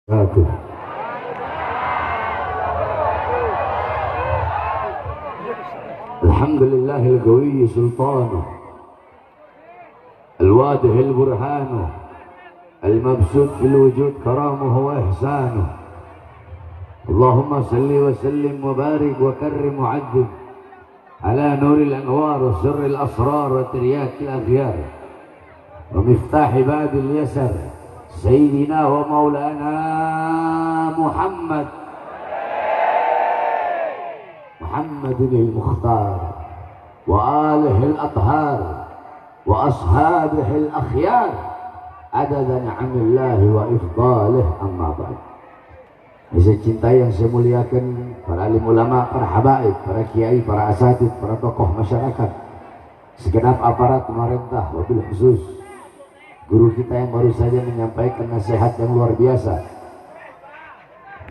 Aduh. Alhamdulillahil qawi sultanu al-wadihil burhanu al-mabsut fil wujud karamuhu wa ihsanu. Allahumma salli wa sallim wa barik wa karrim wa azzim ala nuril anwar wa sirril asrar wa tiryakil aghyar wa miftahi babil yasar Sayyidina wa maulana Muhammadin al-Mukhtar wa alihi al-athhar wa ashabihi al-akhyar adada ni'amillahi wa ifdalih, amma ba'd. Saya cintai yang saya muliakan para alim ulama, para habaib, para kiai, para asatid, para tokoh masyarakat, segenap aparat pemerintah, wabil khusus guru kita yang baru saja menyampaikan nasihat yang luar biasa,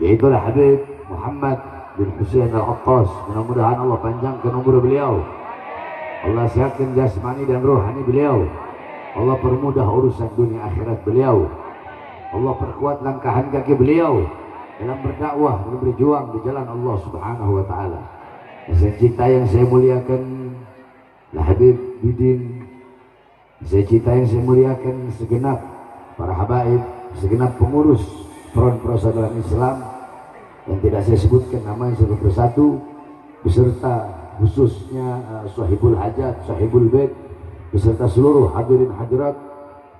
yaitu Habib Muhammad bin Husain Al-Attas. Mudah-mudahan Allah panjangkan umur beliau, Allah sehatkan jasmani dan rohani beliau, Allah permudah urusan dunia akhirat beliau, Allah perkuat langkahan kaki beliau dalam berdakwah dan berjuang di jalan Allah Subhanahu wa taala. Saya cinta yang saya muliakan Habib Bidin, saya cinta yang saya muliakan segenap para habaib, segenap pengurus Front Persaudaraan Islam yang tidak saya sebutkan namanya satu persatu, beserta khususnya Sahibul Hajat, Sahibul Bait, beserta seluruh hadirin hadirat,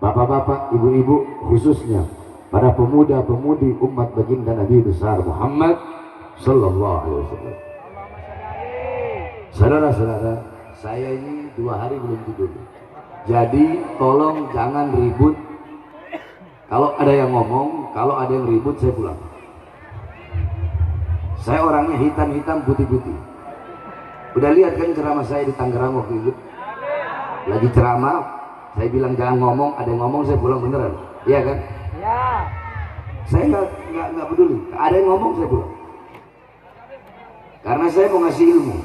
bapak-bapak, ibu-ibu, khususnya para pemuda-pemudi umat baginda Nabi besar Muhammad sallallahu alaihi wasallam. Saudara-saudara, saya ini 2 hari belum tidur. Jadi tolong jangan ribut. Kalau ada yang ngomong, kalau ada yang ribut, saya pulang. Saya orangnya hitam-hitam putih-putih. Udah lihat kan ceramah saya di Tangerang waktu itu? Lagi ceramah, saya bilang jangan ngomong, ada yang ngomong saya pulang beneran. Iya kan? Iya. Saya nggak peduli. Ada yang ngomong saya pulang. Karena saya mau ngasih ilmu.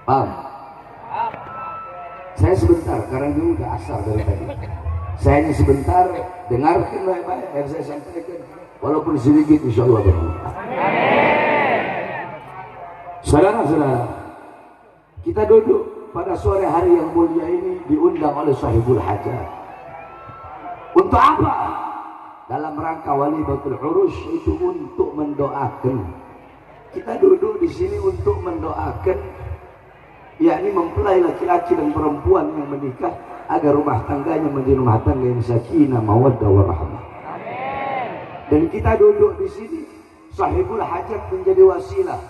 Paham? Saya sebentar, karena ini udah asal dari tadi. Saya hanya sebentar, dengarkan baik-baik yang saya sampaikan, walaupun sedikit, insya Allah bermanfaat. Saudara-saudara, kita duduk pada sore hari yang mulia ini diundang oleh Sahibul Hajat. Untuk apa? Dalam rangka Walimatul Urus, itu untuk mendoakan. Kita duduk di sini untuk mendoakan, yakni mempelai laki-laki dan perempuan yang menikah agar rumah tangganya menjadi rumah tangga yang sakinah, mawaddah, warahmah. Dan kita duduk di sini, Sahibul Hajat menjadi wasilah,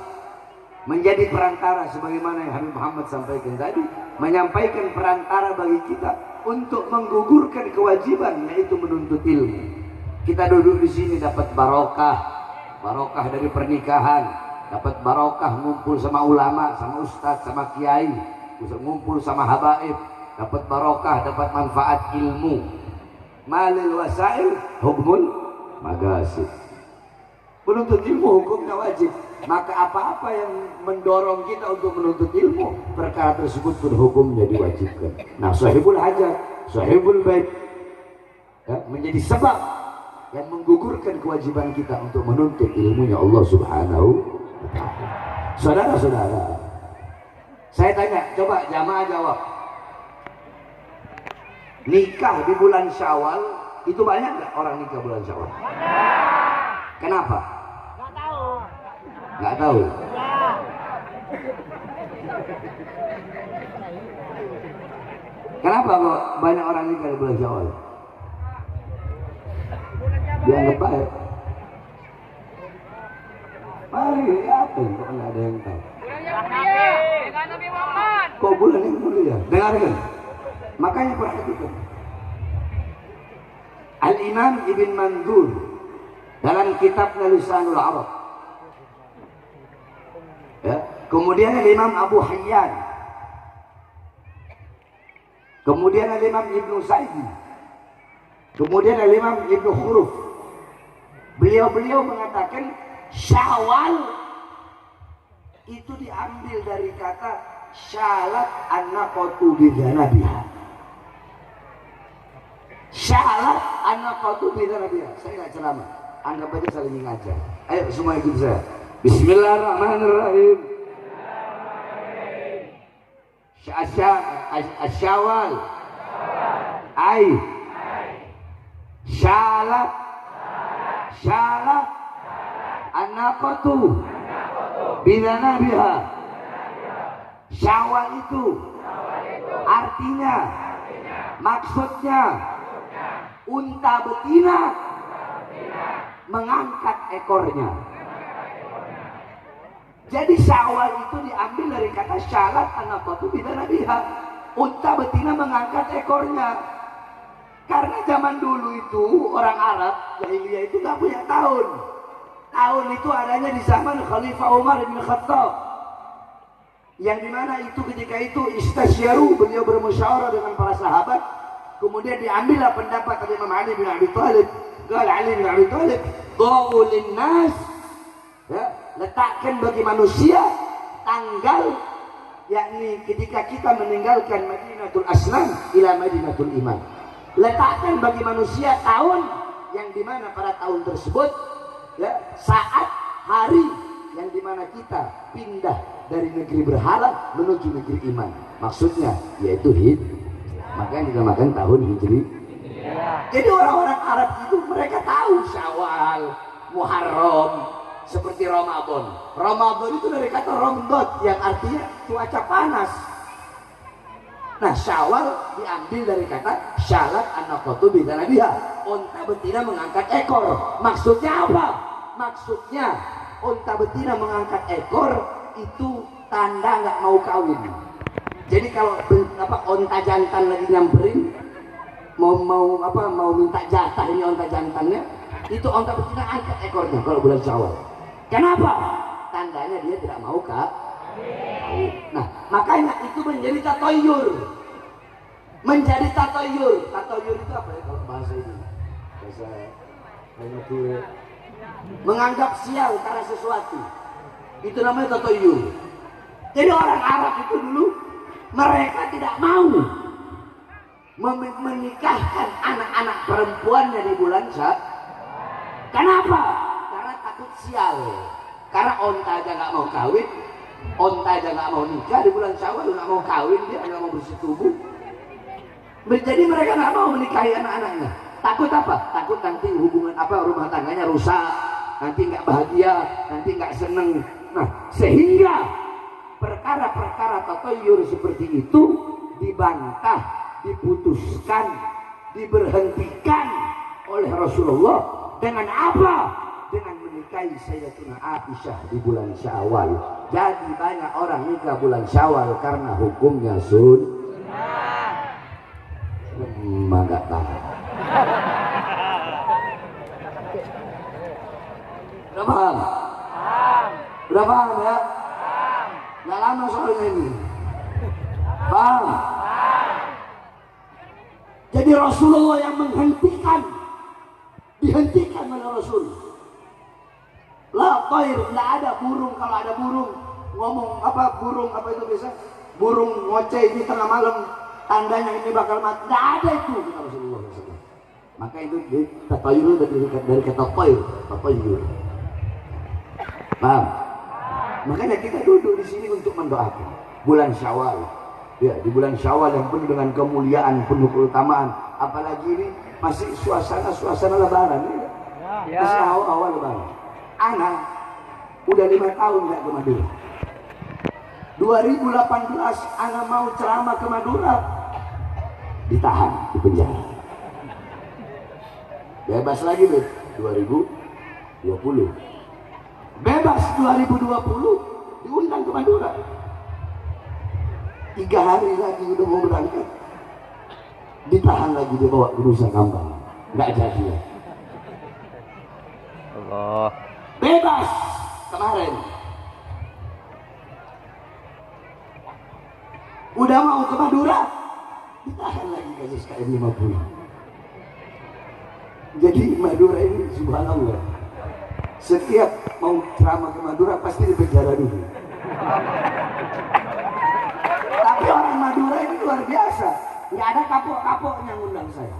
menjadi perantara, sebagaimana yang Habib Muhammad sampaikan tadi, menyampaikan perantara bagi kita untuk menggugurkan kewajiban, yaitu menuntut ilmu. Kita duduk di sini dapat barokah dari pernikahan, dapat barokah ngumpul sama ulama, sama ustadz, sama kiai, ngumpul sama habaib, dapat barokah, dapat manfaat ilmu. Malil wasail hukmul magasib. Menuntut ilmu hukumnya wajib, maka apa-apa yang mendorong kita untuk menuntut ilmu, perkara tersebut pun hukumnya diwajibkan. Nah, Sahibul Hajat, Sahibul Bait, ya, menjadi sebab yang menggugurkan kewajiban kita untuk menuntut ilmunya Allah Subhanahu. Saudara-saudara, saya tanya, coba jamaah jawab, nikah di bulan Syawal itu banyak nggak orang nikah bulan Syawal? Kenapa? Nggak tahu. Nggak tahu. Kenapa kok banyak orang nikah di bulan Syawal? Dianggap baik. Mari, apa yang kok nggak ada yang tahu? Dengan Nabi Muhammad. Kok bulan yang mulia? Dengarkan. Makanya perhatikan. Al-Imam Ibn Mandur dalam kitabnya Lisanul Arab. Ya. Kemudian Al-Imam Abu Hayyan. Kemudian Al-Imam Ibnu Sa'idi. Kemudian Al-Imam Ibnu Khuruf. Beliau mengatakan Syawal itu diambil dari kata syalat an-naqatu bidzanabiha. Syalat an-naqatu bidzanabiha. Saya nggak ceramah. Anggap aja saling ngajar. Ayo semua ikut saya. Bismillahirrahmanirrahim. Syawal. Ai. Syalat. Anaqatu. Bidanabiha. Syawal itu artinya, maksudnya unta betina mengangkat ekornya. Jadi Syawal itu diambil dari kata syalat anaqatu bidanabiha, unta betina mengangkat ekornya. Karena zaman dulu itu orang Arab jahiliyah itu nggak punya tahun. Tahun itu adanya di zaman Khalifah Umar bin Khattab, yang dimana itu ketika itu istasyaru, beliau bermusyawarah dengan para sahabat, kemudian diambillah pendapat dari Imam Ali bin Abi Thalib. Qala Ali bin Abi Thalib, "Dha'u lin-nas", ya, letakkan bagi manusia tanggal, yakni ketika kita meninggalkan Madinatul Asnam ila Madinatul Iman. Letakkan bagi manusia tahun yang dimana pada tahun tersebut, ya, saat hari yang dimana kita pindah dari negeri berhala menuju negeri iman. Maksudnya yaitu makanya dinamakan tahun Hijri. Jadi orang-orang Arab itu mereka tahu Syawal, Muharram, seperti Ramadan. Ramadan itu dari kata Ramdad yang artinya cuaca panas. Nah, Syawal diambil dari kata syalat anaqatu bidanabiha, unta betina mengangkat ekor. Maksudnya apa? Maksudnya unta betina mengangkat ekor itu tanda nggak mau kawin. Jadi kalau unta jantan lagi nyamperin mau minta jatah ini unta jantannya, itu unta betina angkat ekornya kalau bulan Syawal. Kenapa? Tandanya dia tidak mau kawin. Nah, makanya itu menjadi tatoyur. Tatoyur itu apa ya kalau bahasa ini? Menganggap sial karena sesuatu. Itu namanya tatoyur. Jadi orang Arab itu dulu mereka tidak mau menikahkan anak-anak perempuannya di bulan Syawal. Kenapa? Karena takut sial. Karena onta aja nggak mau kawin, onta aja nggak mau nikah di bulan Syawal, nggak mau kawin, dia nggak mau bersetubuh. Jadi mereka nggak mau menikahi anak-anaknya. Takut apa? Takut nanti hubungan rumah tangganya rusak, nanti nggak bahagia, nanti nggak seneng. Nah, sehingga perkara-perkara tatoyur seperti itu dibantah, diputuskan, diberhentikan oleh Rasulullah dengan apa? Dengan menikahi Sayyidatuna Aisyah di bulan Syawal. Jadi banyak orang nikah bulan Syawal karena hukumnya sunnah. Enggak tahu. Udah paham? Udah paham ya? Nggak lama soalnya ini. Paham? Jadi Rasulullah yang dihentikan oleh Rasul. La thair, nggak ada burung. Kalau ada burung ngomong burung itu biasa, burung ngoceh di tengah malam, tandanya ini bakal mati. Nggak ada itu kata Rasulullah SAW. Maka itu tatayur dari kata tatayur. Paham? Makanya kita duduk di sini untuk mendoakan bulan Syawal. Ya, di bulan Syawal yang penuh dengan kemuliaan, penuh keutamaan. Apalagi ini masih suasana Lebaran, ya. Masih awal Lebaran. Anak udah 5 tahun nggak ke Madura. 2018 anak mau ceramah ke Madura, ditahan di penjara. Bebas lagi deh 2020. Bebas 2020 diundang ke Madura. 3 hari lagi udah mau berangkat, ditahan lagi, dibawa ke Nusa Kambangan. Nggak jadi ya. Allah. Bebas kemarin. Udah mau ke Madura, ditahan lagi kasus KM 50. Jadi Madura ini subhanallah, setiap mau ceramah ke Madura pasti di penjara dulu. Tapi orang Madura ini luar biasa, nggak ada kapok-kapoknya ngundang saya.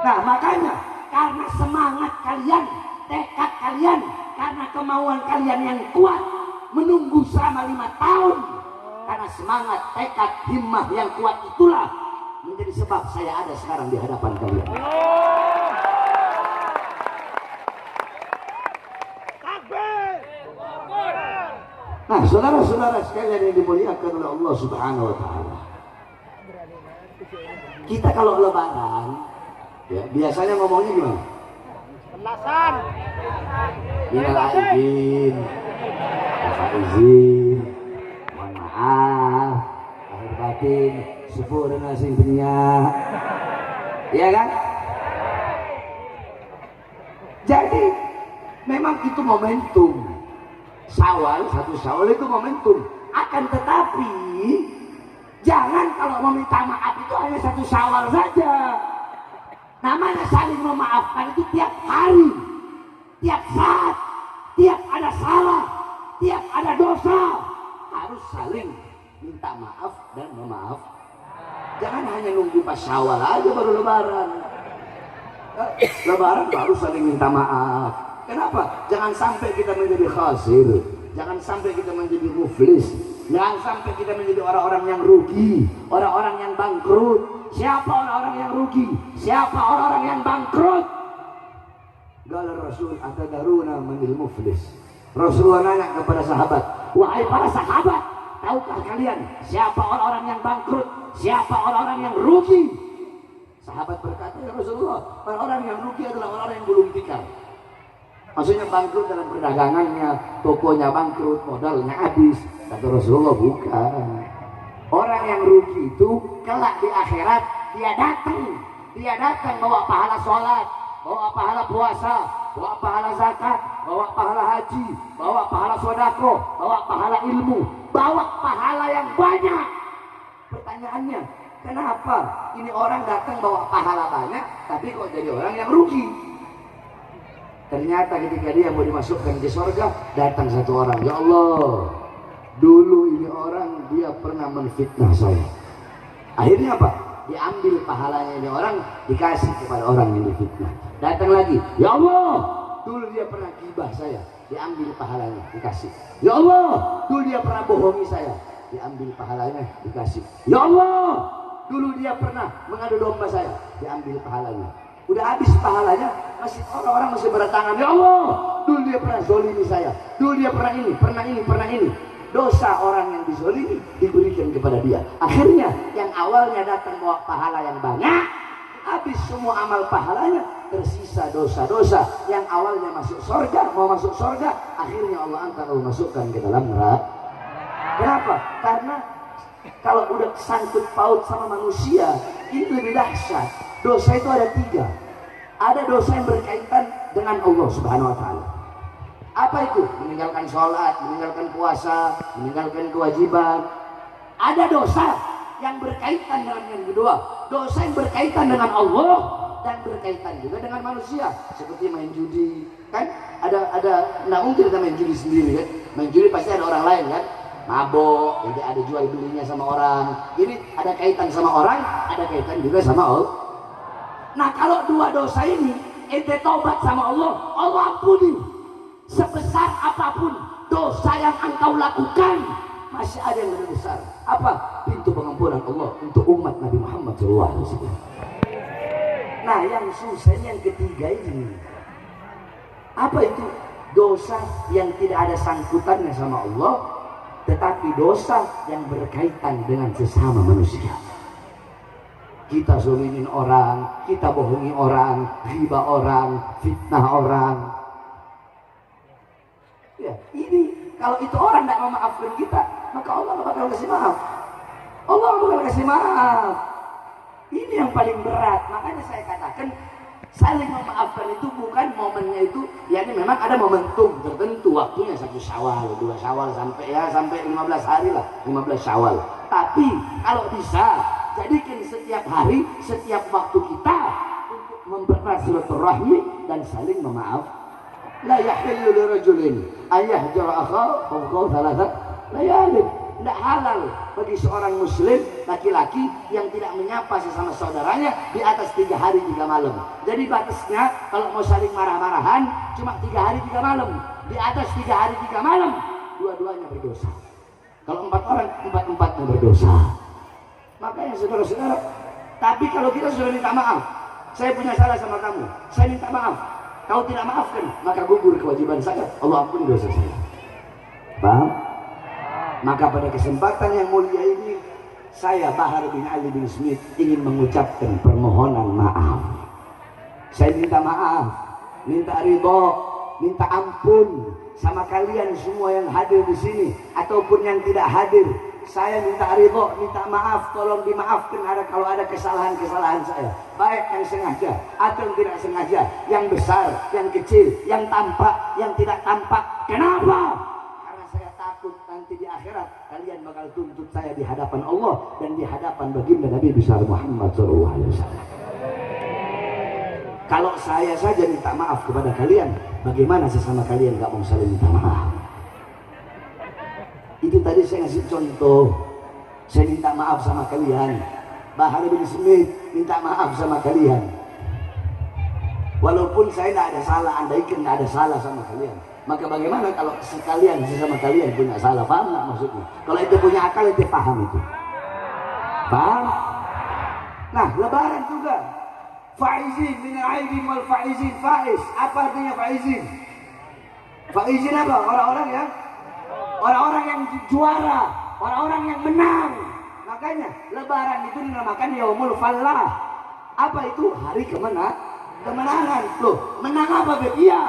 Nah makanya karena semangat kalian, tekad kalian, karena kemauan kalian yang kuat menunggu selama 5 tahun. Karena semangat, tekad, himmah yang kuat itulah menjadi sebab saya ada sekarang di hadapan kalian. Nah, saudara-saudara sekalian yang dimuliakan oleh Allah Subhanahu wa taala. Kita kalau lebaran, ya, biasanya ngomongnya gimana? Pelasan. Minal aidin, izin, mohon maaf, lahir batin, syukur dan asing punya, iya kan? Jadi memang itu momentum. Syawal, 1 Syawal itu momentum. Akan tetapi jangan kalau meminta maaf itu hanya 1 Syawal saja. Namanya saling memaafkan itu tiap hari, tiap saat, tiap ada salah, tiap ada dosa harus saling minta maaf dan memaaf. Jangan hanya nunggu pas Syawal aja baru lebaran. Lebaran baru saling minta maaf. Kenapa? Jangan sampai kita menjadi khasir, jangan sampai kita menjadi muflis, jangan sampai kita menjadi orang-orang yang rugi, orang-orang yang bangkrut. Siapa orang-orang yang rugi? Siapa orang-orang yang bangkrut? Qala Rasul atadaruna manil muflis. Rasulullah nanya kepada sahabat, wahai para sahabat, tahukah kalian siapa orang-orang yang bangkrut? Siapa orang-orang yang rugi? Sahabat berkata, ya Rasulullah, orang-orang yang rugi adalah orang-orang yang belum tikar. Maksudnya bangkrut dalam perdagangannya, tokonya bangkrut, modalnya habis. Kata Rasulullah, bukan. Orang yang rugi itu kelak di akhirat dia datang bawa pahala sholat, bawa pahala puasa, bawa pahala zakat, bawa pahala haji, bawa pahala sodako, bawa pahala ilmu, bawa pahala yang banyak. Pertanyaannya, kenapa ini orang datang bawa pahala banyak tapi kok jadi orang yang rugi? Ternyata ketika dia mau dimasukkan ke surga, datang satu orang, ya Allah, dulu ini orang dia pernah menfitnah saya. Akhirnya apa? Diambil pahalanya ini orang, dikasih kepada orang yang difitnah. Datang lagi, ya Allah, dulu dia pernah gibah saya, diambil pahalanya, dikasih. Ya Allah, dulu dia pernah bohongi saya, diambil pahalanya, dikasih. Ya Allah, dulu dia pernah mengadu domba saya, diambil pahalanya. Udah habis pahalanya, masih orang-orang masih berdatangan. Ya Allah, dulu dia pernah zolimi saya, dulu dia pernah ini, pernah ini. Dosa orang yang dizolimi diberikan kepada dia. Akhirnya yang awalnya datang bawa pahala yang banyak, habis semua amal pahalanya, tersisa dosa-dosa yang awalnya masuk surga, mau masuk surga, akhirnya Allah angkat lalu masukkan ke dalam neraka. Kenapa? Karena kalau udah sangkut paut sama manusia, ini lebih dahsyat. Dosa itu ada 3. Ada dosa yang berkaitan dengan Allah Subhanahu wa taala. Apa itu? Meninggalkan sholat, meninggalkan puasa, meninggalkan kewajiban. Ada dosa yang berkaitan dengan yang kedua, dosa yang berkaitan dengan Allah dan berkaitan juga dengan manusia, seperti main judi. Kan ada nggak mungkin kita main judi sendiri kan? Main judi pasti ada orang lain kan? Mabok, jadi ada jual belinya sama orang. Ini ada kaitan sama orang, ada kaitan juga sama Allah. Nah, kalau 2 dosa ini ente taubat sama Allah, Allah ampuni. Sebesar apapun dosa yang engkau lakukan, masih ada yang lebih besar. Apa? Pintu pengampunan Allah untuk umat Nabi Muhammad SAW. Nah, yang susah yang ketiga ini. Apa itu? Dosa yang tidak ada sangkutannya sama Allah, tetapi dosa yang berkaitan dengan sesama manusia. Kita zalimin orang, kita bohongi orang, riba orang, fitnah orang. Ya, ini kalau itu orang tidak memaafkan kita, maka Allah bakal kasih maaf. Allah bakal kasih maaf. Ini yang paling berat. Makanya saya katakan saling memaafkan itu bukan momennya itu, ya ini memang ada momentum tertentu waktunya 1 Syawal, 2 Syawal sampai 15 hari lah, 15 Syawal. Tapi kalau bisa jadikan setiap hari, setiap waktu kita untuk mempererat silaturahmi dan saling memaaf. La yahillu lirajulin ayahjara akhahu fawqa 3 layalin. Tidak halal bagi seorang muslim laki-laki yang tidak menyapa sesama saudaranya di atas 3 hari 3 malam. Jadi batasnya kalau mau saling marah-marahan cuma 3 hari 3 malam. Di atas 3 hari 3 malam dua-duanya berdosa. Kalau 4 orang, 4-4-nya berdosa. Makanya saudara-saudara, tapi kalau kita sudah minta maaf, saya punya salah sama kamu, saya minta maaf, kau tidak maafkan, maka gugur kewajiban saya, Allah ampuni dosa saya. Paham? Maka pada kesempatan yang mulia ini, saya Bahar bin Ali bin Smith ingin mengucapkan permohonan maaf. Saya minta maaf, minta ridho, minta ampun sama kalian semua yang hadir di sini ataupun yang tidak hadir. Saya minta ridho, minta maaf, tolong dimaafkan kalau ada kesalahan-kesalahan saya, baik yang sengaja atau yang tidak sengaja, yang besar, yang kecil, yang tampak, yang tidak tampak. Kenapa? Karena saya takut nanti di akhirat kalian bakal tuntut saya di hadapan Allah dan di hadapan baginda Nabi besar Muhammad SAW. Kalau saya saja minta maaf kepada kalian, bagaimana sesama kalian gak mau saling minta maaf? Itu tadi saya ngasih contoh. Saya minta maaf sama kalian, Bahar bin Smith minta maaf sama kalian. Walaupun saya tidak ada salah, andaikan tidak ada salah sama kalian, maka bagaimana kalau sekalian sesama kalian punya salah? Paham nggak maksudnya? Kalau itu punya akal, itu paham itu. Paham? Nah, lebaran juga. Faizin min al-aidin wal faizin faiz. Apa artinya faizin? Faizin apa? Orang-orang yang juara, orang-orang yang menang. Makanya lebaran itu dinamakan Yaumul Fallah. Apa itu? Hari kemenangan. Loh, menang apa, Beb? Iya,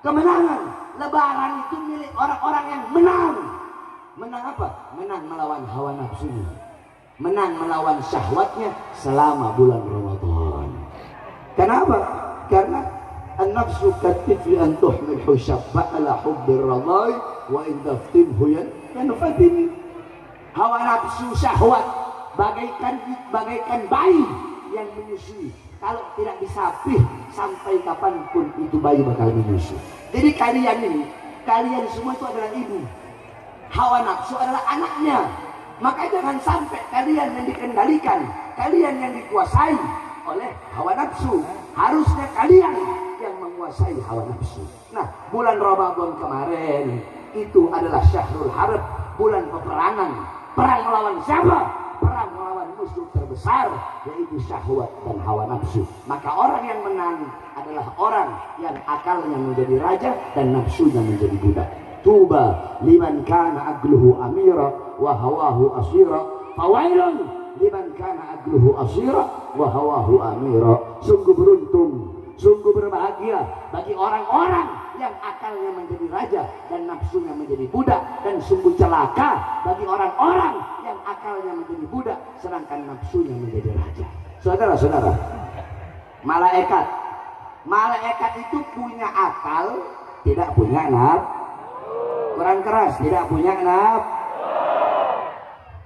kemenangan. Lebaran itu milik orang-orang yang menang. Menang apa? Menang melawan hawa nafsunya, menang melawan syahwatnya selama bulan Ramadan. Kenapa? Karena an-nafsu katifli an tuhmil syabba ala hubbir radai wa in taftimhu yanfatin. Hawa nafsu syahwat bagaikan bayi yang menyusui. Kalau tidak disapih sampai kapanpun itu bayi bakal menyusui. Jadi kalian semua itu adalah ibu. Hawa nafsu adalah anaknya. Maka jangan sampai kalian yang dikendalikan, kalian yang dikuasai oleh hawa nafsu. Harusnya kalian yang menguasai hawa nafsu. Nah, bulan Ramadan kemarin itu adalah Syahrul Harb, bulan peperangan. Perang melawan siapa? Perang melawan musuh terbesar, yaitu syahwat dan hawa nafsu. Maka orang yang menang adalah orang yang akalnya menjadi raja dan nafsunya menjadi budak. Tuba liman kana agluhu amira wa hawahu asira, fawailun liman kana agluhu asira wa hawahu amira. Sungguh beruntung, sungguh berbahagia bagi orang-orang yang akalnya menjadi raja dan nafsunya menjadi budak, dan sungguh celaka bagi orang-orang yang akalnya menjadi budak sedangkan nafsunya menjadi raja. Saudara-saudara, malaikat itu punya akal, tidak punya nafsu. Kurang keras, tidak punya nafsu.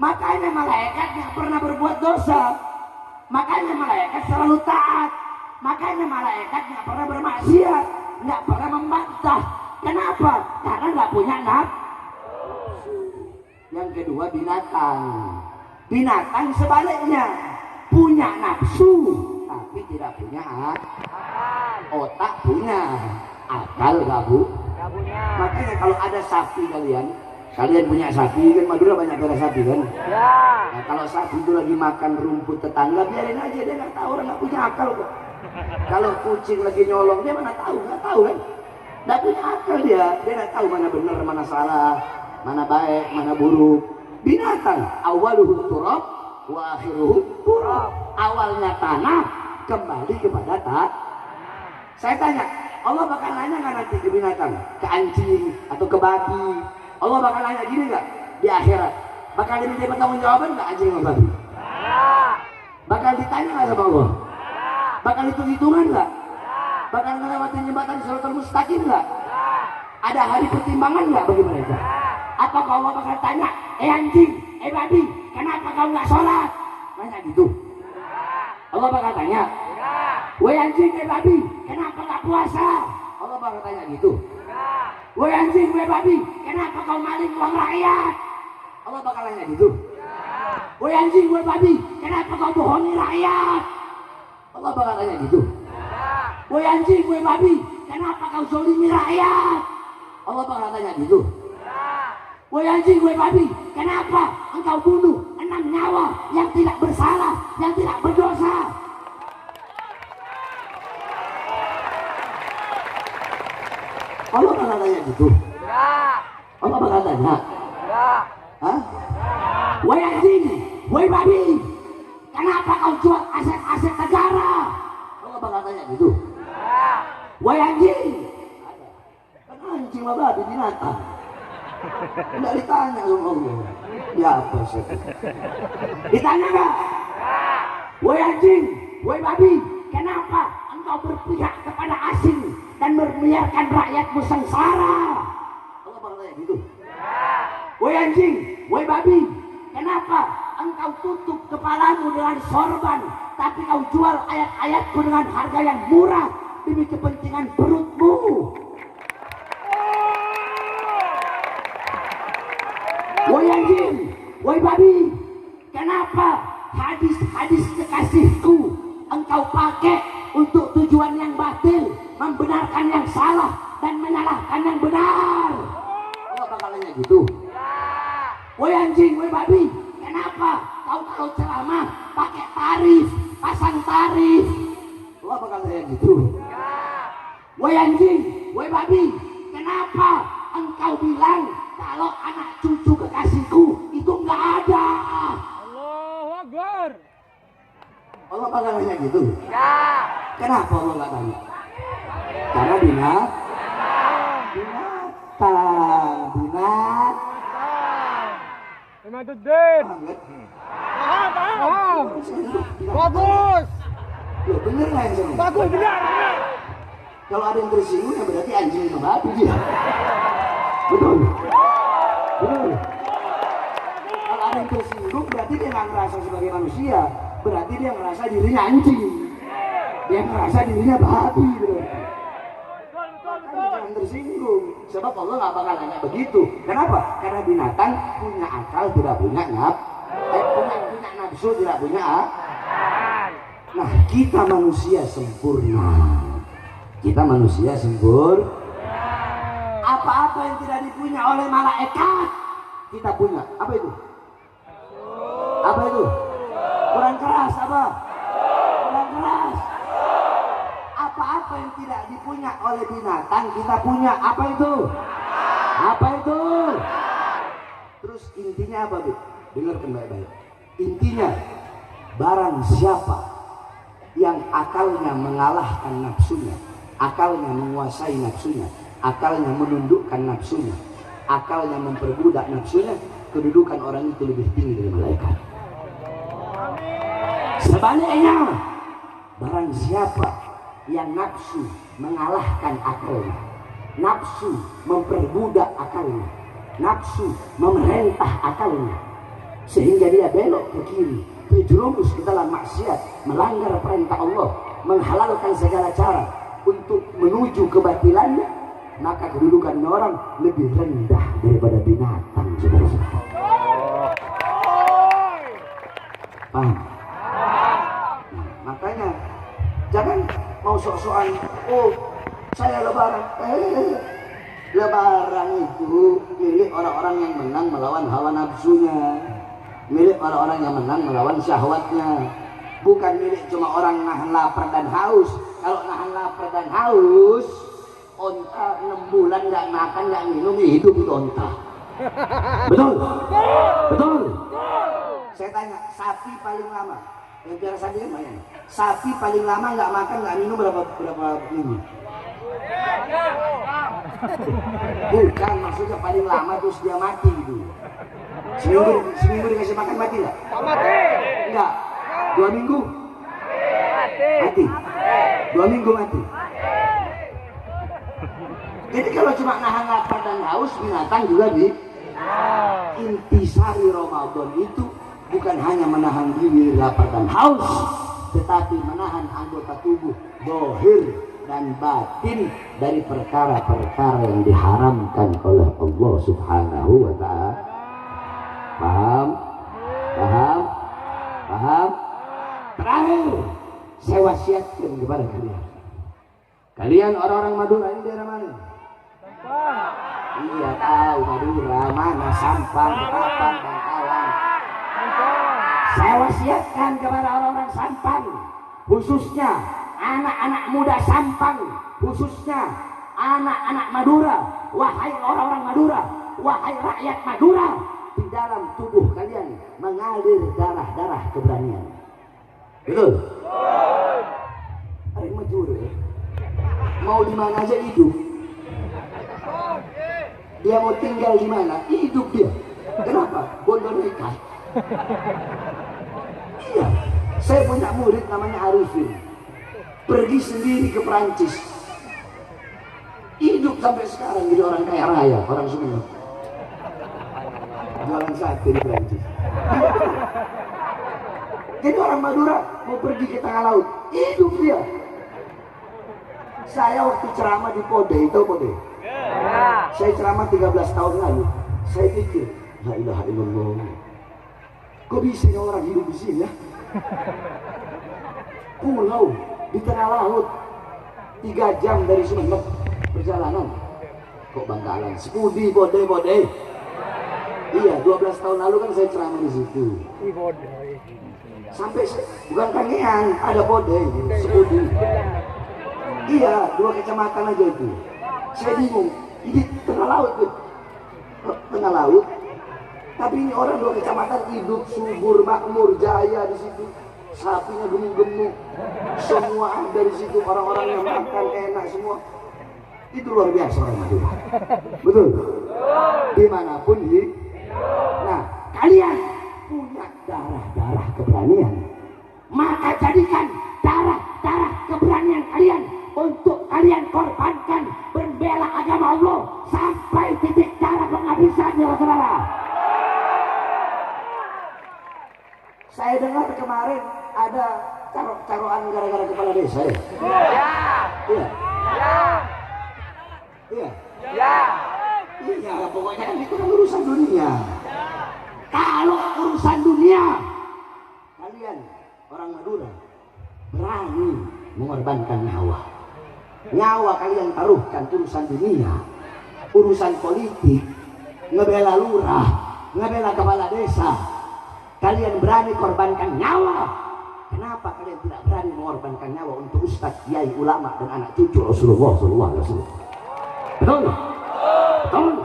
Makanya malaikat tidak pernah berbuat dosa. Makanya malaikat selalu taat. Makanya malaikat tidak pernah bermaksiat, tidak pernah membantah. Kenapa? Karena tidak punya nafsu. Yang kedua, binatang sebaliknya punya nafsu tapi tidak punya otak, punya akal nggak punya. Makanya kalau ada sapi, kalian punya sapi kan, Madura banyak ada sapi kan ya. Nah, kalau sapi itu lagi makan rumput tetangga, biarin aja, dia nggak tahu, orang nggak punya akal kok. Kalau kucing lagi nyolong, dia mana tahu, nggak tahu kan, nggak punya akal dia nggak tahu mana benar mana salah, mana baik mana buruk. Binatang awaluhu turab wa akhiruhu turab, awalnya tanah kembali kepada tanah. Saya tanya, Allah bakal nanya nggak nanti ke binatang, ke anjing atau ke babi? Allah bakal nanya gini nggak di akhirat? Bakal diminta pertanggungjawaban nggak anjing sama babi? Bakal ditanya nggak sama Allah? Bakal hitung-hitungan nggak? Bakal ngelewatin jembatan Shiratal Mustaqim nggak? Ada hari pertimbangan nggak bagi mereka? Apakah Allah bakal tanya, anjing, babi, kenapa kau nggak sholat? Nanya gitu. Allah bakal tanya, woi anjing, babi, kenapa nggak puasa? Allah bakal tanya gitu. Woi anjing, babi, kenapa kau maling uang rakyat? Allah bakal nanya gitu. Woi anjing, woi babi, kenapa kau bohongi rakyat? Allah bakal nanya gitu. Woi anjing, woi babi, kenapa kau zolimi rakyat? Allah bakal tanya gitu. Woi anjing, woi babi, kenapa engkau bunuh 6 nyawa yang tidak bersalah, yang tidak berdosa? Allah bakal tanya gitu. Allah bakal tanya. Hah? Woi anjing, woi babi, kenapa kau jual aset-aset negara? Allah bakal tanya gitu. Woi anjing, kan anjing sama babi binatang. Enggak ditanya sama Allah. Ya apa sih? Ditanya enggak? Woi anjing, woi babi, kenapa engkau berpihak kepada asing dan membiarkan rakyatmu sengsara? Allah bakal tanya gitu. Woi anjing, woi babi, kenapa engkau tutup kepalamu dengan sorban, tapi kau jual ayat-ayatku dengan harga yang murah demi kepentingan perutmu? Woi anjing, woi babi, kenapa hadis-hadis kekasihku engkau pakai untuk tujuan yang batil, membenarkan yang salah dan menyalahkan yang benar? Allah bakal nanya gitu. Woi anjing, woi babi, kenapa kau kalau ceramah pakai tarif, pasang tarif? Allah bakal nanya gitu. Woi anjing, woi babi, kenapa engkau bilang kalau anak cucu kekasihku itu nggak ada? Allahu Akbar. Allah bakal nanya gitu. Kenapa Allah nggak tanya? Karena binatang. Imaduddin. Paham. Bagus. Loh, bener lah yang saya. Bagus, benar. Kalau ada yang tersinggung ya berarti anjing sama babi dia. Betul. Kalau ada yang tersinggung berarti dia nggak merasa sebagai manusia, berarti dia merasa dirinya anjing. Dia merasa dirinya babi. Jangan tersinggung. Sebab Allah nggak bakal nanya begitu. Kenapa? Karena binatang punya akal, tidak punya punya nafsu, tidak punya Nah, kita manusia sempurna. Apa-apa yang tidak dipunya oleh malaikat kita punya. Apa itu? Kurang keras apa? Kurang keras. Apa-apa yang tidak dipunya oleh binatang kita punya. Apa itu? Terus intinya apa, Bu? Dengarkan baik-baik. Intinya, barang siapa yang akalnya mengalahkan nafsunya, akalnya menguasai nafsunya, akalnya menundukkan nafsunya, akalnya memperbudak nafsunya, kedudukan orang itu lebih tinggi dari malaikat. Sebaliknya, barang siapa yang nafsu mengalahkan akalnya, nafsu memperbudak akalnya, nafsu memerintah akalnya, sehingga dia belok ke kiri, terjerumus ke dalam maksiat, melanggar perintah Allah, menghalalkan segala cara untuk menuju kebatilannya, maka kedudukan orang lebih rendah daripada binatang, saudara-saudara. Paham? Nah, makanya jangan mau sok-sokan, oh saya lebaran. Lebaran itu milik orang-orang yang menang melawan hawa nafsunya, milik orang-orang yang menang melawan syahwatnya, bukan milik cuma orang nahan lapar dan haus. Kalau nahan lapar dan haus, onta 6 bulan nggak makan nggak minum, hidup itu onta. Betul? Saya tanya, sapi paling lama yang biasa sapi kan banyak. Sapi paling lama nggak makan nggak minum berapa minggu? Bukan, maksudnya paling lama terus dia mati gitu. Seminggu dikasih makan mati nggak? Mati. Enggak. 2 minggu? Mati. 2 minggu mati. Jadi kalau cuma nahan lapar dan haus, binatang juga intisari Ramadan itu bukan hanya menahan diri lapar dan haus, tetapi menahan anggota tubuh zahir dan batin dari perkara-perkara yang diharamkan oleh Allah Subhanahu wa ta'ala. Paham? Paham? Paham? Terakhir, saya wasiatkan kepada kalian. Kalian orang-orang Madura ini daerah mana? Sampang. Iya tahu Madura, mana Sampang, Ketapang, Bangkalan. Sampang. Saya wasiatkan kepada orang-orang Sampang, khususnya anak-anak muda Sampang, khususnya anak-anak Madura. Wahai orang-orang Madura, wahai rakyat Madura, di dalam tubuh kalian mengalir darah-darah keberanian. Betul? Ada yang Madura ya? Mau di mana aja hidup. Dia mau tinggal di mana? Hidup dia. Kenapa? Bondo nekat. Iya, saya punya murid namanya Arifin, pergi sendiri ke Perancis, hidup sampai sekarang jadi orang kaya raya, orang Sumeneb, jualan sate di Perancis. Jadi orang Madura mau pergi ke tengah laut, hidup dia. Saya waktu ceramah di Pode, itu Pode, saya ceramah 13 tahun lalu, saya pikir, la ilaha illallah, kok bisa orang hidup di sini ya? Pulau di tengah laut, 3 jam dari Sumeneb perjalanan. Kok Bangkalan, Sepudi, Bode. Iya, 12 tahun lalu kan saya ceramah di situ. Sampai bukan Kangean, ada Bode, Sepudi. Iya, 2 kecamatan aja itu. Saya bingung, ini tengah laut tuh, tengah laut. Tapi ini orang 2 kecamatan hidup subur, makmur, jaya di situ. Sapinya gemuk-gemuk, semua ada di situ. Orang-orang yang makan enak semua. Itu luar biasa orang Madura. Betul? Dimanapun di. Nah, kalian punya darah-darah keberanian. Maka jadikan darah-darah keberanian kalian untuk kalian korbankan membela agama Allah sampai titik darah penghabisannya, saudara. Saya dengar kemarin ada caro-caroan gara-gara kepala desa ya? Iya. Iya, pokoknya kan itu kan urusan dunia. Kalau urusan dunia, kalian orang Madura berani mengorbankan nyawa. Nyawa kalian taruhkan urusan dunia, urusan politik, ngebela lurah, ngebela kepala desa. Kalian berani korbankan nyawa. Kenapa kalian tidak berani mengorbankan nyawa untuk ustadz, kiai, ulama dan anak cucu Rasulullah SAW? Betul? Betul?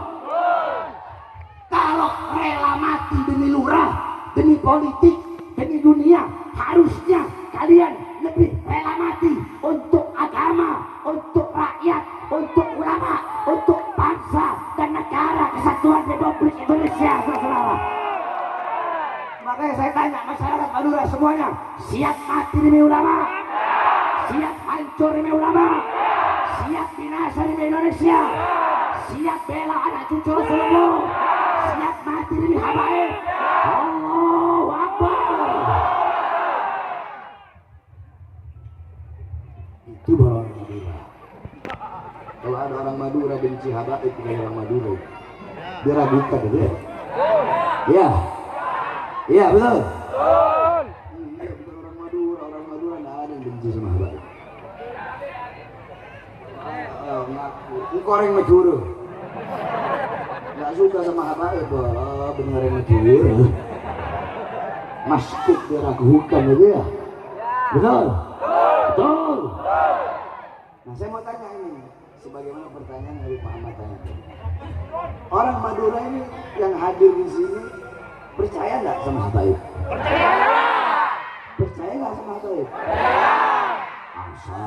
Kalau rela mati demi lurah, demi politik, demi dunia, harusnya kalian lebih rela mati untuk agama, untuk rakyat, untuk ulama, untuk bangsa dan negara kesatuan Republik Indonesia, saudara. Makanya saya tanya masyarakat Madura semuanya, siap mati demi ulama? Siap hancur demi ulama? Siap binasa demi Indonesia? Siap bela anak cucu Rasulullah? Siap mati demi habaib? Allahu Akbar. Itu baru orang Madura. Kalau ada orang Madura benci habaib, itu dari orang Madura. Dia ragukan dia. Ya. Iya betul. Iya, bukan orang Madura. Orang Madura nggak ada yang benci sama habaib. Koreng Madura. Nggak suka sama habaib. Bener yang Madura. Maskuk dia ragukan gitu ya. Betul. Betul. Nah saya mau tanya ini, sebagaimana pertanyaan dari Pak Ahmad tanya. Orang Madura ini yang hadir di sini percaya nggak sama habaib? Percaya. Percaya nggak sama habaib? Asa.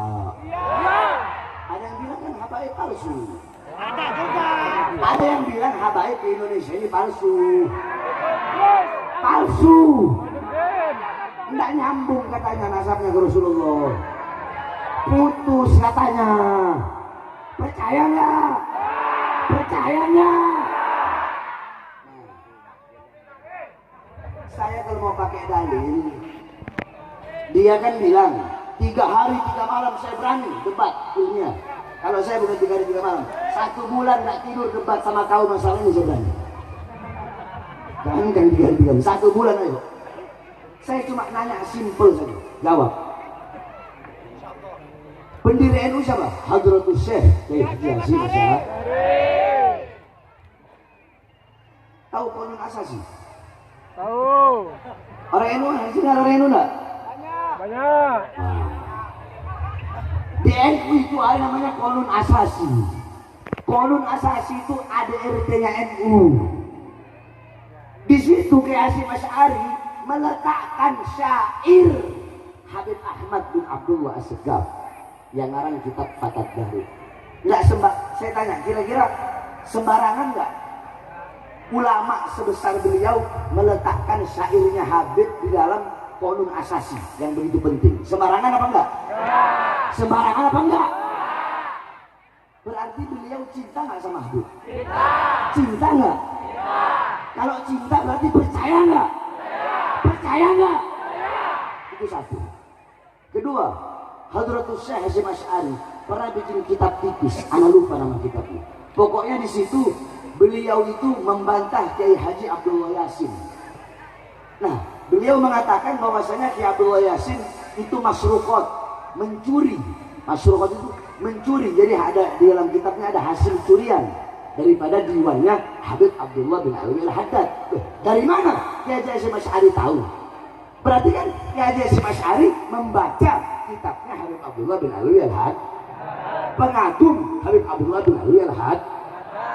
Ada yang bilang kan habaib palsu. Ada juga. Ada yang bilang habaib di Indonesia ini palsu. Palsu. Nggak nyambung katanya nasabnya ke Rasulullah. Putus katanya. Percaya nggak? Percaya nggak? Saya kalau mau pakai dalil, dia kan bilang 3 hari 3 malam saya berani debat dunia. Kalau saya bukan 3 hari 3 malam, 1 bulan nggak tidur debat sama kau masalah ini saya berani. Jangan diam-diam. 1 bulan ayo. Saya cuma nanya simple saja. Jawab. Pendiri NU siapa? Hadratus Syekh Kiai Haji Hasyim Asy'ari. Tahu Qanun Asasi? Tahu. Orang NU, di sini ada orang NU enggak? Banyak. Di NU itu ada namanya Qanun Asasi. Qanun Asasi itu ADRT-nya NU. Di situ Kiai Hasyim Asy'ari meletakkan syair Habib Ahmad bin Abdullah As-Segaf yang ngarang kitab Fathul Bari. Saya tanya, kira-kira sembarangan nggak ulama sebesar beliau meletakkan syairnya Habib di dalam Qanun Asasi yang begitu penting? Sembarangan apa enggak? Sembarangan apa enggak? Berarti beliau cinta nggak sama Habib? Cinta nggak? Kalau cinta berarti percaya nggak? Percaya nggak? Itu satu. Kedua, Hadratus Syekh Hasyim Asy'ari pernah bikin kitab tipis, ana lupa nama kitabnya. Pokoknya di situ beliau itu membantah Kiai Haji Abdullah Yasin. Nah, beliau mengatakan bahwasanya Kiai Abdullah Yasin itu masruqat, mencuri. Masruqat itu mencuri. Jadi ada di dalam kitabnya ada hasil curian daripada diwannya Habib Abdullah bin Alwi Al-Haddad. Dari mana Kiai Haji Hasyim Asy'ari tahu? Berarti kan Kiai Haji Hasyim Asy'ari membaca kitabnya Habib Abdullah bin Alwi Al-Haddad, pengagum Habib Abdullah bin Alwi Al-Haddad,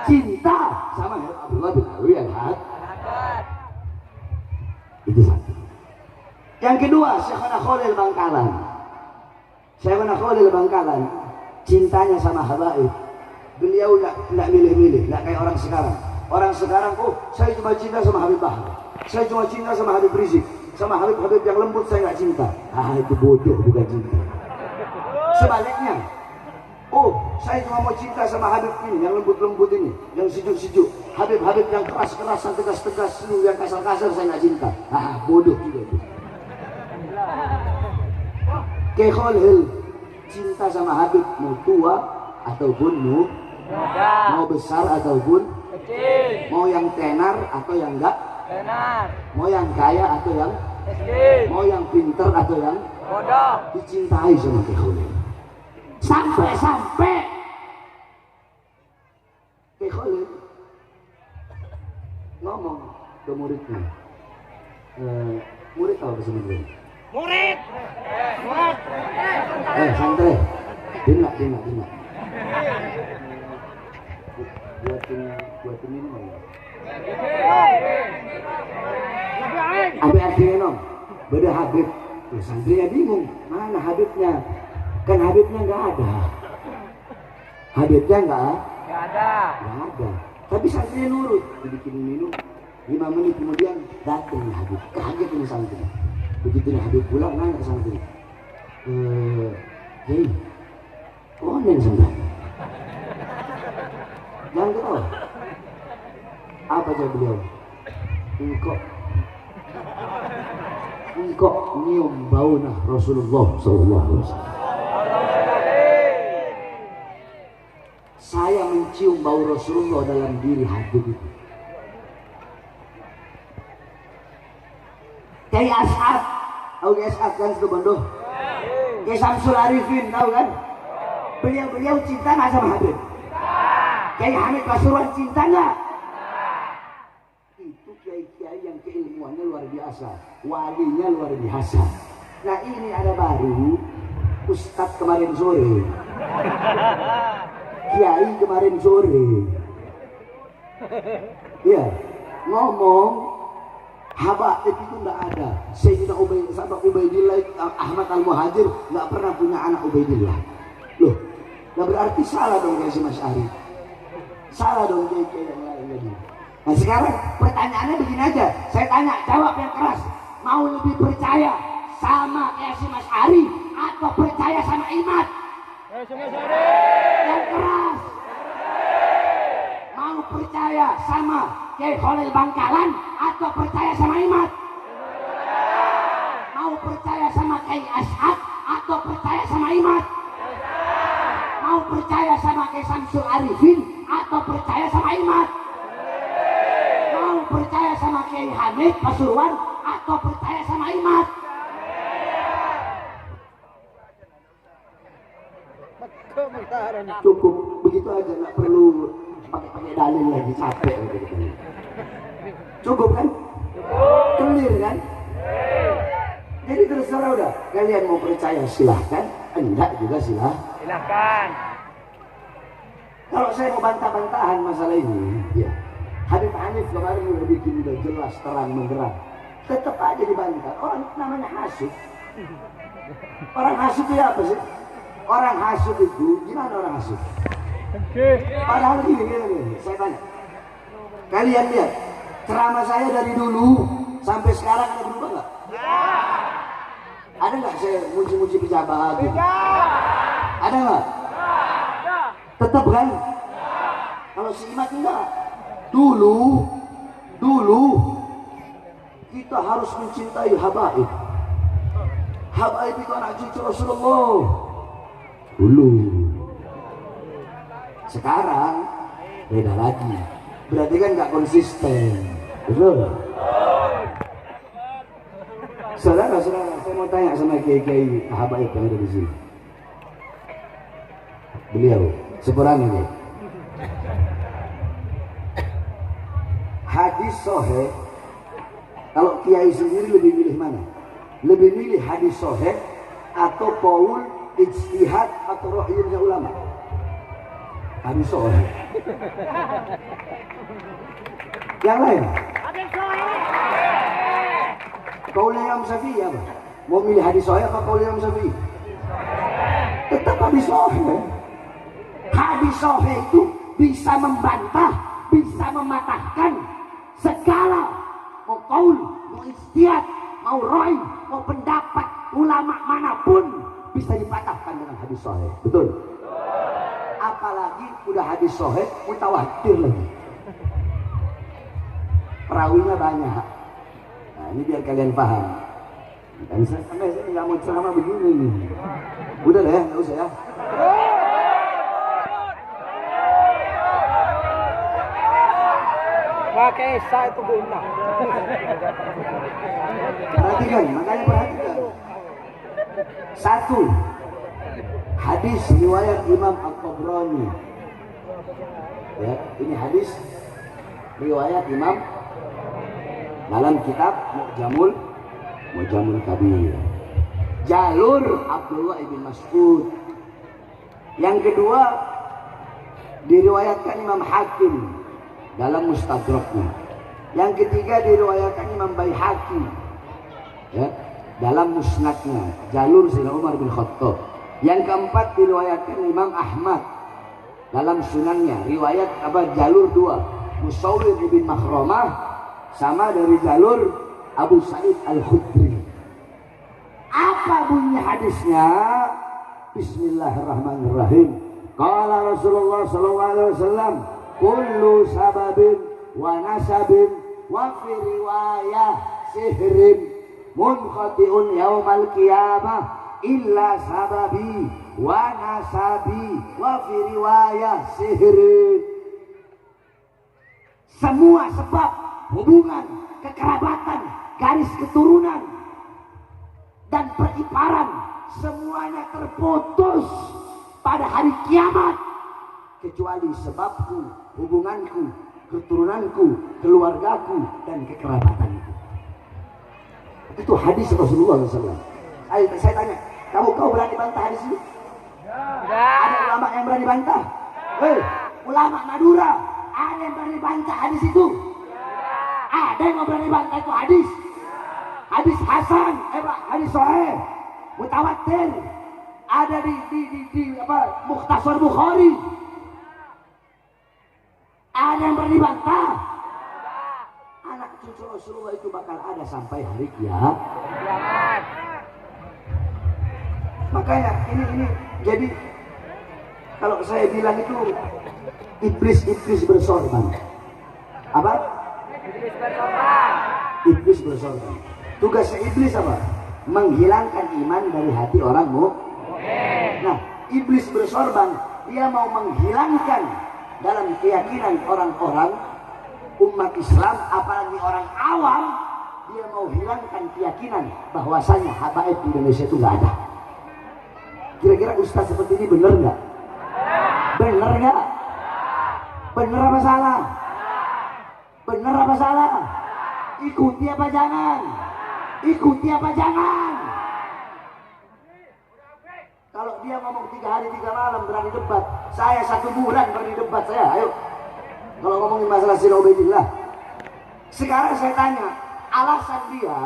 cinta sama Habib Abdullah bin Alwi Al-Haddad. Itu satu. Yang kedua, Syekhuna Khalil Bangkalan. Syekhuna Khalil Bangkalan cintanya sama habaib. Beliau tidak milih-milih, tidak kayak orang sekarang. Orang sekarang, oh saya cuma cinta sama Habib Bahar, saya cuma cinta sama Habib Rizik, sama Habib-Habib yang lembut saya nggak cinta. Ah, itu bodoh, bukan cinta. Sebaliknya, oh saya cuma mau cinta sama Habib ini, yang lembut-lembut ini, yang sejuk-sejuk. Habib-Habib yang keras-kerasan, tegas-tegas, yang kasar-kasar saya nggak cinta. Ah, bodoh juga itu. Kiai Khalil cinta sama Habib, mau tua ataupun mau besar ataupun kecil, mau yang tenar atau yang enggak tenar, mau yang kaya atau yang miskin, mau yang pinter atau yang bodoh, dicintai sama Kiai Khalil. Sampai Kiai Khalil ngomong ke muridnya, murid tahu bahasa Inggris? Murid. Santri. Dina. Buatin minum ya. Apa artinya nom? Beda Habib. Santrinya bingung, mana Habibnya? Kan Habibnya nggak ada. Habibnya nggak ada. Tapi santrinya nurut, dibikin minum. 5 menit kemudian datang Habib. Kaget ini santri. Begitu Habib pulang nanya santri, Kiai, konen sebenarnya. Jangan ketawa. Apa jawab beliau? Engkau nyium bau nah Rasulullah SAW. Saya mencium bau Rasulullah dalam diri Habib itu. Kiai As'ad, tahu Kiai As'ad kan itu Bandung? Kiai Samsul Arifin, tahu kan? Beliau cinta nggak sama Habib? Kiai Hamid Pasuruan cinta nggak? Itu kiai-kiai yang keilmuannya luar biasa, walinya luar biasa. Nah ini ada baru, Ustadz kemarin sore, Kiai kemarin sore, ya ngomong. Habaib itu nggak ada. Sayyidina Ubaidillah Ahmad Al-Muhajir nggak pernah punya anak Ubaidillah. Loh, nggak berarti salah dong Kiai Hasyim Asy'ari. Salah dong Kiai yang lain lagi. Nah sekarang pertanyaannya begini aja. Saya tanya, jawab yang keras. Mau lebih percaya sama Kiai Hasyim Asy'ari atau percaya sama Imad? Yang keras. Mau percaya sama Kiai Khalil Bangkalan atau percaya sama Imad? Mau percaya sama Kiai As'ad atau percaya sama Imad? Mau percaya sama Kiai Samsul Arifin atau percaya sama Imad? Mau percaya sama Kiai Pasuruan atau percaya sama Imat? Cukup begitu aja, nggak perlu pakai dalil lagi, capek gitu. Cukup kan? Clear kan? Jadi terserah udah, kalian mau percaya silahkan, enggak juga silahkan. Kalau saya mau bantah-bantahan masalah ini, ya Habib Hanif kemarin udah bikin udah jelas terang benderang, tetap aja dibantah. Orang namanya hasud. Orang hasud itu apa sih? Orang hasud itu gimana orang hasud? Padahal gini, saya tanya, kalian lihat ceramah saya dari dulu sampai sekarang ada berubah nggak? Ada nggak saya muji-muji pejabat gitu? Ada nggak? Tetap kan? Kalau si Imat enggak. Dulu kita harus mencintai habaib. Habaib itu anak cucu Rasulullah. Dulu. Sekarang beda lagi. Berarti kan nggak konsisten. Betul? Saudara, saya mau tanya sama kiai-kiai habaib yang ada di sini. Beliau seperangnya nih. Hadis sahih, kalau kiai sendiri lebih milih mana? Lebih milih hadis sahih atau qaul ijtihad atau rahyunya ulama? Hadis sahih. Yang lain? Hadis sahih. Qaulnya Imam Syafi'i apa? Mau milih hadis sahih apa qaulnya Imam Syafi'i? Tetap hadis sahih. Hadis sahih itu bisa membantah, bisa mematahkan segala mau qaul, mau ijtihad, mau ra'i, mau pendapat ulama manapun bisa dipatahkan dengan hadis sahih. Betul? Apalagi udah hadis sahih mutawatir lagi. Perawinya banyak. Nah, ini biar kalian paham. Dan saya nggak mau ceramah begini nih. Udah deh, nggak usah ya. Pakai Esa itu guna. Perhatikan, makanya perhatikan. Satu, hadis riwayat Imam At-Tabrani. Ya, ini hadis riwayat Imam dalam kitab Mu'jamul Kabir. Jalur Abdullah ibn Mas'ud. Yang kedua diriwayatkan Imam Hakim dalam Mustadraknya. Yang ketiga diriwayatkan Imam Baihaqi ya, dalam Musnadnya, jalur Sayyidina Umar bin Khattab. Yang keempat diriwayatkan Imam Ahmad dalam Sunannya, riwayat jalur dua, Musawwir bin Makhramah sama dari jalur Abu Sa'id Al-Khudri. Apa bunyi hadisnya? Bismillahirrahmanirrahim. Qala Rasulullah sallallahu alaihi wasallam, kullu sababin wa nasabin wa fi riwayah sihrin munqati'un yaumal qiyamah illa sababi wa nasabi wa fi riwayah sihrin. Semua sebab, hubungan, kekerabatan, garis keturunan dan periparan semuanya terputus pada hari kiamat kecuali sebabku, hubunganku, keturunanku, keluargaku, dan kekerabatanku. Itu hadis Rasulullah SAW. Saya tanya, kau berani bantah hadis ini? Ada ulama yang berani bantah? Ulama Madura, ada yang berani bantah hadis itu? Ada yang berani bantah itu hadis? Hadis Hasan, hadis Sahih, mutawatir, ada di Mukhtasar Bukhari. Ada yang berani bantah? Anak cucu Rasulullah itu bakal ada sampai hari kiamat. Makanya ini jadi kalau saya bilang itu iblis bersorban. Apa? Iblis bersorban. Iblis bersorban. Tugasnya iblis apa? Menghilangkan iman dari hati orang mukmin. Nah, iblis bersorban, dia mau menghilangkan dalam keyakinan orang-orang umat Islam, apalagi orang awam, dia mau hilangkan keyakinan bahwasanya habaib di Indonesia itu nggak ada. Kira-kira ustaz seperti ini benar nggak? Benar nggak? Benar apa salah? Benar apa salah? Ikuti apa jangan? Ikuti apa jangan? Kalau dia ngomong 3 hari 3 malam berani debat, saya 1 bulan berani debat saya. Ayo. Kalau ngomongin masalah Sayyidina Ubaidillah, sekarang saya tanya, alasan dia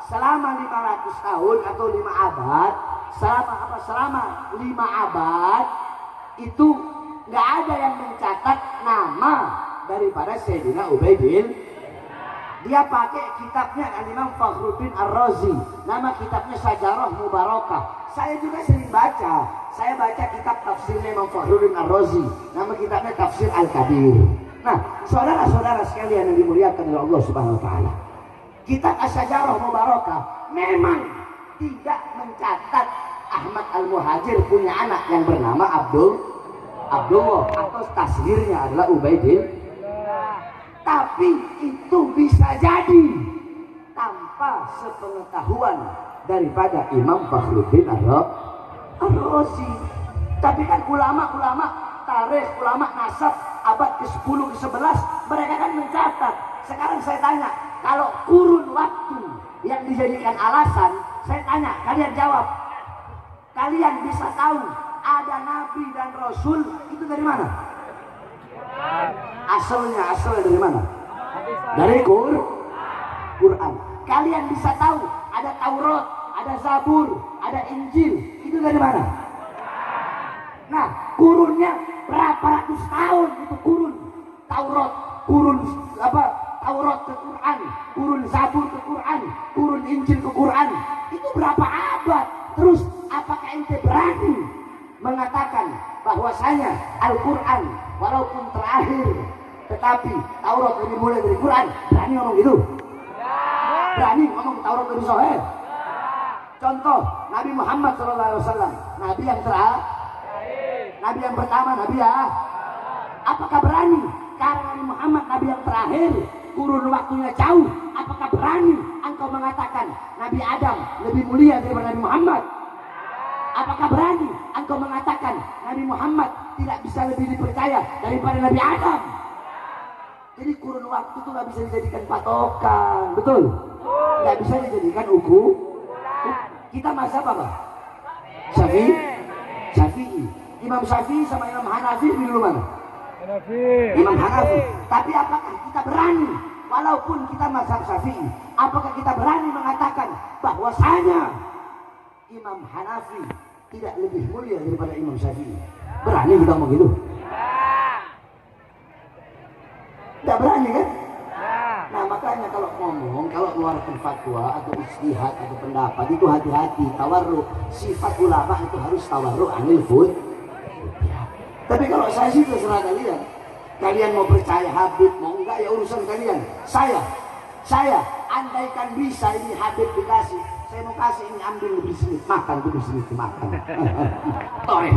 selama 500 tahun atau 5 abad, selama 5 abad itu nggak ada yang mencatat nama daripada Sayyidina Ubaidillah. Dia pakai kitabnya Imam Fakhruddin Ar-Razi, nama kitabnya Syajarah Mubarakah. Saya juga sering baca. Saya baca kitab tafsirnya Imam Fakhruddin Ar-Razi, nama kitabnya Tafsir Al-Kabir. Nah, saudara-saudara sekalian yang dimuliakan oleh Allah Subhanahu wa taala, kitab Asy-Syajarah Mubarakah memang tidak mencatat Ahmad Al-Muhajir punya anak yang bernama Abdullah atau tasghirnya adalah Ubaidillah. Tapi itu bisa jadi tanpa sepengetahuan daripada Imam Fakhruddin Ar-Razi. Tapi kan ulama-ulama tarikh, ulama nasab abad ke-10 ke-11 mereka kan mencatat. Sekarang saya tanya, kalau kurun waktu yang dijadikan alasan, saya tanya, kalian jawab. Kalian bisa tahu ada nabi dan rasul itu dari mana? Asalnya dari mana? Dari Quran. Kalian bisa tahu ada Taurat, ada Zabur, ada Injil, itu dari mana? Nah, kurunnya berapa ratus tahun itu kurun Taurat, Taurat ke Quran, kurun Zabur ke Quran, kurun Injil ke Quran, itu berapa abad? Terus apakah ente berani mengatakan bahwasanya Al-Quran walaupun terakhir tetapi Taurat lebih mulia dari Quran? Berani ngomong gitu? Berani ngomong Taurat lebih sahih? Contoh Nabi Muhammad SAW, Nabi yang terakhir, Nabi yang pertama, Nabi ya. Apakah berani karena Nabi Muhammad Nabi yang terakhir, kurun waktunya jauh, apakah berani engkau mengatakan Nabi Adam lebih mulia daripada Nabi Muhammad? Apakah berani engkau mengatakan Nabi Muhammad tidak bisa lebih dipercaya daripada Nabi Adam? Jadi kurun waktu itu nggak bisa dijadikan patokan, betul? Nggak bisa dijadikan Kita mazhab apa? Syafi'i. Imam Syafi'i sama Imam Hanafi dulu mana? Imam Hanafi. Tapi apakah kita berani, walaupun kita mazhab Syafi'i, apakah kita berani mengatakan bahwasanya Imam Hanafi tidak lebih mulia daripada Imam Syafi'i? Berani kita ngomong gitu? Tidak berani kan? Nah makanya kalau ngomong, kalau keluarkan fatwa atau ijtihad atau pendapat itu hati-hati, tawarruk. Sifat ulama itu harus tawarruk anil fud. Tapi kalau saya sih terserah kalian. Kalian mau percaya Habib, mau enggak ya urusan kalian. Saya andaikan bisa ini Habib dikasih, saya mau kasih ini, ambil lebih sedikit, makan tuh di sini, makan. Toreh.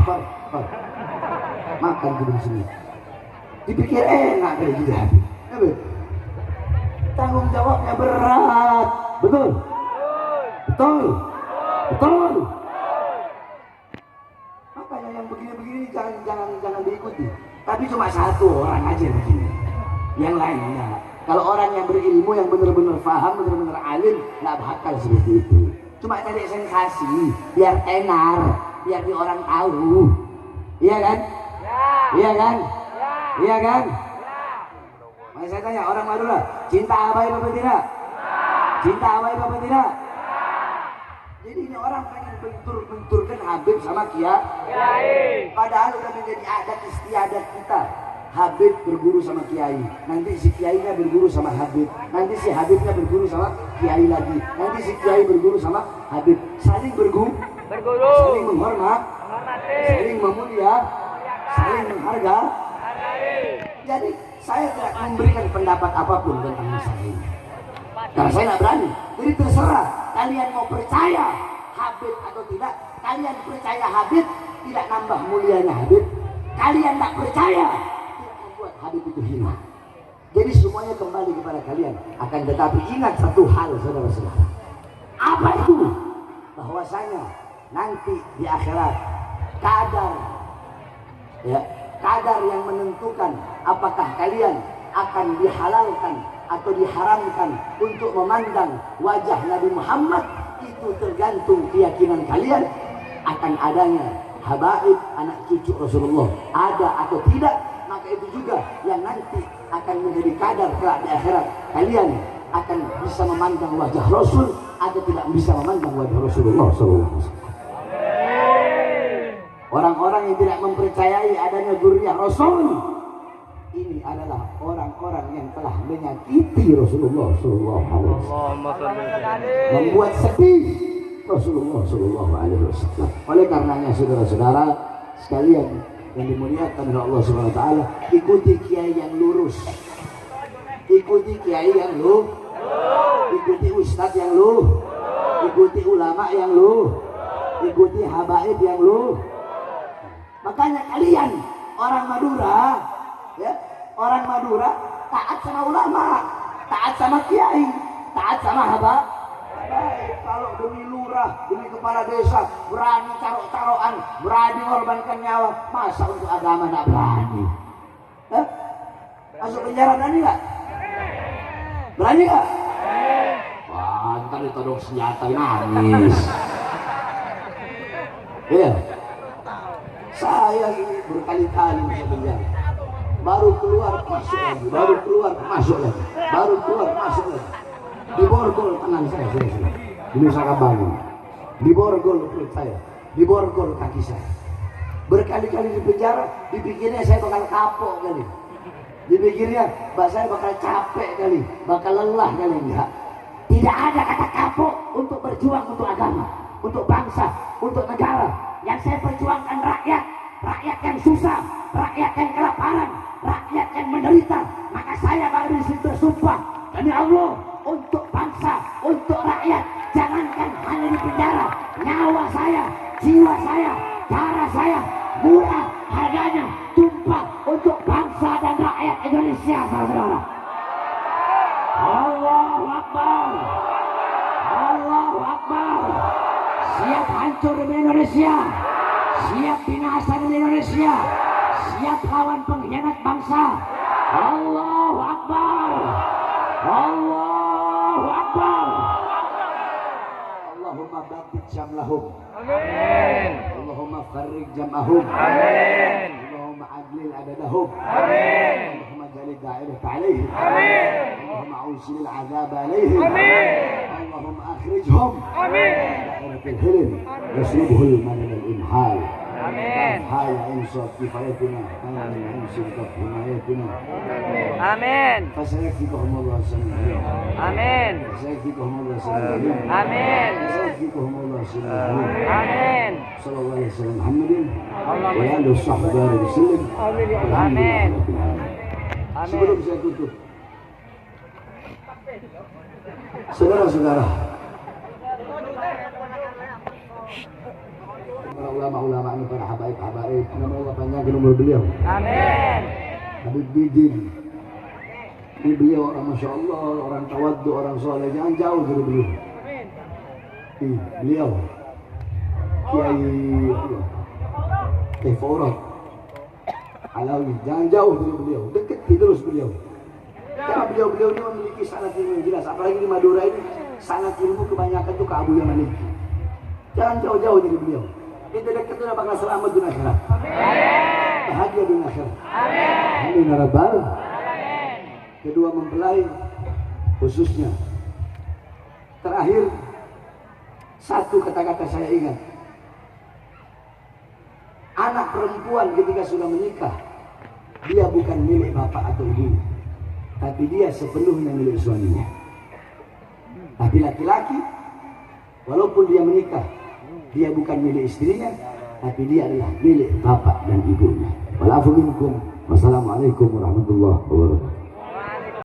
Makan tuh di sini. Dipikir enak dari gitu Habib. Tanggung jawabnya berat, betul. Makanya yang begini-begini jangan diikuti. Tapi cuma satu orang aja begini, yang lain enggak. Kalau orang yang berilmu, yang benar-benar paham, benar-benar alim, nggak bakal seperti itu. Cuma cari sensasi, biar tenar, biar di orang tahu, iya kan? Iya kan? Iya kan? Maka saya tanya orang Madura, cinta Habaib apa tidak? Cinta Habaib apa tidak? Jadi ini orang pengen benturkan Habib sama Kiai. Padahal udah menjadi adat istiadat kita. Habib berguru sama Kiai, nanti si Kiainya berguru sama Habib, nanti si Habibnya berguru sama Kiai lagi, nanti si Kiai berguru sama Habib. Saling berguru, saling menghormat, saling memulia, saling menghargai. Jadi saya tidak memberikan pendapat apapun tentang masalah ini, karena saya tidak berani. Jadi terserah kalian mau percaya Habib atau tidak. Kalian percaya Habib tidak nambah mulianya Habib. Kalian tidak percaya tidak membuat Habib itu hina. Jadi semuanya kembali kepada kalian. Akan tetapi ingat satu hal saudara-saudara. Apa itu? Bahwasanya nanti di akhirat kadar yang menentukan apakah kalian akan dihalalkan atau diharamkan untuk memandang wajah Nabi Muhammad, itu tergantung keyakinan kalian akan adanya habaib anak cucu Rasulullah, ada atau tidak. Maka itu juga yang nanti akan menjadi kadar kelak di akhirat. Kalian akan bisa memandang wajah Rasul atau tidak bisa memandang wajah Rasulullah SAW. Orang-orang yang tidak mempercayai adanya zuriyah Rasul, ini adalah orang-orang yang telah menyakiti Rasulullah SAW, membuat sedih Rasulullah SAW. Oleh karenanya saudara-saudara sekalian yang dimuliakan oleh Allah Subhanahu Wa Taala, ikuti kiai yang lurus, ikuti kiai yang lurus, ikuti ustadz yang lurus, ikuti ulama yang lurus, ikuti habaib yang lurus. Makanya kalian orang Madura, ya, orang Madura taat sama ulama, taat sama kiai, taat sama habaib. Kalau demi lurah, demi kepala desa berani taruh-taruhan, berani mengorbankan nyawa, masa untuk agama tidak berani? Masuk penjara berani nggak? Berani nggak? Wah, ntar ditodong senjata nangis. Iya. Saya ini berkali-kali masuk penjara, baru keluar masuk lagi, baru keluar masuk lagi, baru keluar masuk lagi. Diborgol tangan saya, ini saya bangun. Diborgol perut saya, diborgol kaki saya. Berkali-kali di penjara, dipikirnya saya bakal kapok kali, dipikirnya saya bakal capek kali, bakal lelah kali. Enggak, tidak ada kata kapok untuk berjuang untuk agama, untuk bangsa, untuk negara. Yang saya perjuangkan rakyat, rakyat yang susah, rakyat yang kelaparan, rakyat yang menderita. Maka saya baru di situ bersumpah demi Allah, untuk bangsa, untuk rakyat, jangankan hanya di penjara, nyawa saya, jiwa saya, darah saya, murah harganya, tumpah untuk bangsa dan rakyat Indonesia, saudara. Allahu Akbar, Allahu Akbar. Siap hancur demi Indonesia, siap binasa demi Indonesia, siap lawan pengkhianat bangsa. Allahu Akbar, Allahu Akbar. Allahumma batik jamlahum, amin. Allahumma farrik jam'ahum, amin. Allahumma adlil adadahum, amin. Allahumma jalid da'irat alaihim, amin. Allahumma awsil al-azab alaihim, amin. Allahumma akhrijhum, amin. Da'irat al-hilm, yaslubuhul manal al-inhal. Amin. Hal insaf kifayatina, amin. Insaf himayatina. Amin. Fasayakfikahumullah sallallahu. Amin. Fasayakfikahumullah sallallahu. Amin. Fasayakfikahumullah sallallahu. Amin. Sallallahu alaihi wasallam Muhammadin wa alihi wasallam. Amin. Amin. Sebelum saya tutup, saudara-saudara, para ulama-ulama ini, para habaib-habaib, nama Allah panjangkan umur beliau. Amin. Habib Bidin, ini beliau orang Masya Allah, orang tawaddu, orang soleh, jangan jauh dari beliau. Ini beliau Kiai Faurat Alawi, jangan jauh dari beliau, dekati terus beliau. Karena beliau ini memiliki sanad ilmu yang jelas, apalagi di Madura ini sanad ilmu kebanyakan itu ke Abu Yaman. Jangan jauh-jauh dari beliau. Kita dekat itu bakal selamat di akhirat. Bahagia di akhirat. Amin ya rabbal. Kedua mempelai khususnya. Terakhir satu kata-kata saya ingat. Anak perempuan ketika sudah menikah, dia bukan milik bapak atau ibu, tapi dia sepenuhnya milik suaminya. Tapi laki-laki, walaupun dia menikah, dia bukan milik istrinya, tapi dia adalah milik bapak dan ibunya. Walafu minkum. Wassalamualaikum warahmatullahi wabarakatuh.